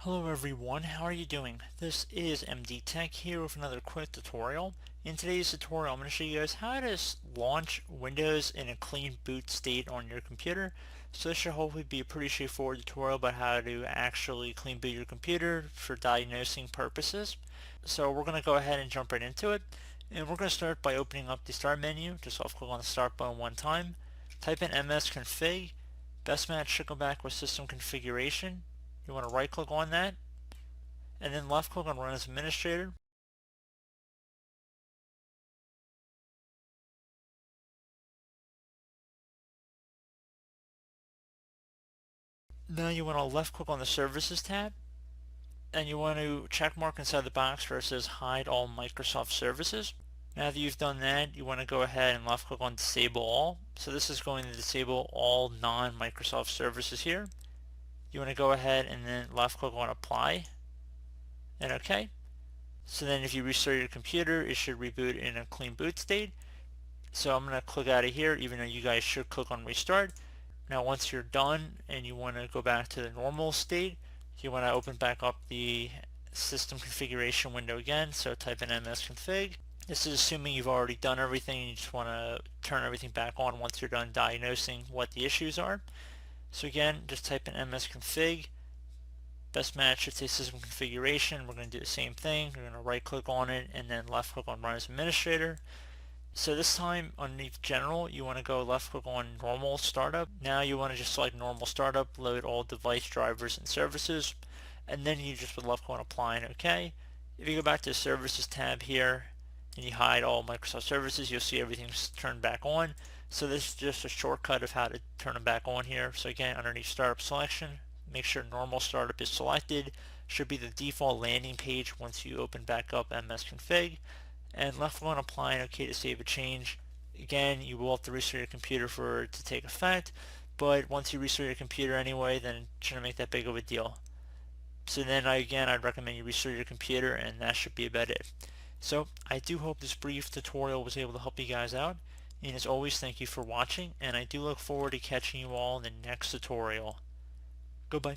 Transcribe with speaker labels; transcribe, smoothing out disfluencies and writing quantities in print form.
Speaker 1: Hello everyone, how are you doing? This is MD Tech here with another quick tutorial. In today's tutorial I'm going to show you guys how to launch Windows in a clean boot state on your computer. So this should hopefully be a pretty straightforward tutorial about how to actually clean boot your computer for diagnosing purposes. So we're going to go ahead and jump right into it. And we're going to start by opening up the start menu. Just left click on the start button one time. Type in msconfig. Best match should go back with system configuration. You want to right click on that and then left click on run as administrator. Now you want to left click on the services tab and you want to check mark inside the box where it says hide all Microsoft services. Now that you've done that, you want to go ahead and left click on disable all. So this is going to disable all non-Microsoft services here. You want to go ahead and then left click on apply and OK. So then if you restart your computer, it should reboot in a clean boot state. So I'm going to click out of here, even though you guys should click on restart. Now once you're done and you want to go back to the normal state, you want to open back up the system configuration window again. So type in msconfig. This is assuming you've already done everything and you just want to turn everything back on once you're done diagnosing what the issues are. So again, just type in msconfig. Best match should say system configuration. We're going to do the same thing. We're going to right click on it and then left click on run as administrator. So this time underneath general you want to go left click on normal startup. Now you want to just select normal startup, load all device drivers and services, and then you just would left click on apply and OK. If you go back to the services tab here and you hide all Microsoft services, you'll see everything's turned back on. So this is just a shortcut of how to turn them back on here. So again, underneath startup selection, make sure normal startup is selected. Should be the default landing page once you open back up msconfig. And left click on apply and OK to save a change. Again, you will have to restart your computer for it to take effect, but once you restart your computer anyway, then it shouldn't make that big of a deal. So then I'd recommend you restart your computer and that should be about it. So I do hope this brief tutorial was able to help you guys out, and as always, thank you for watching, and I do look forward to catching you all in the next tutorial. Goodbye.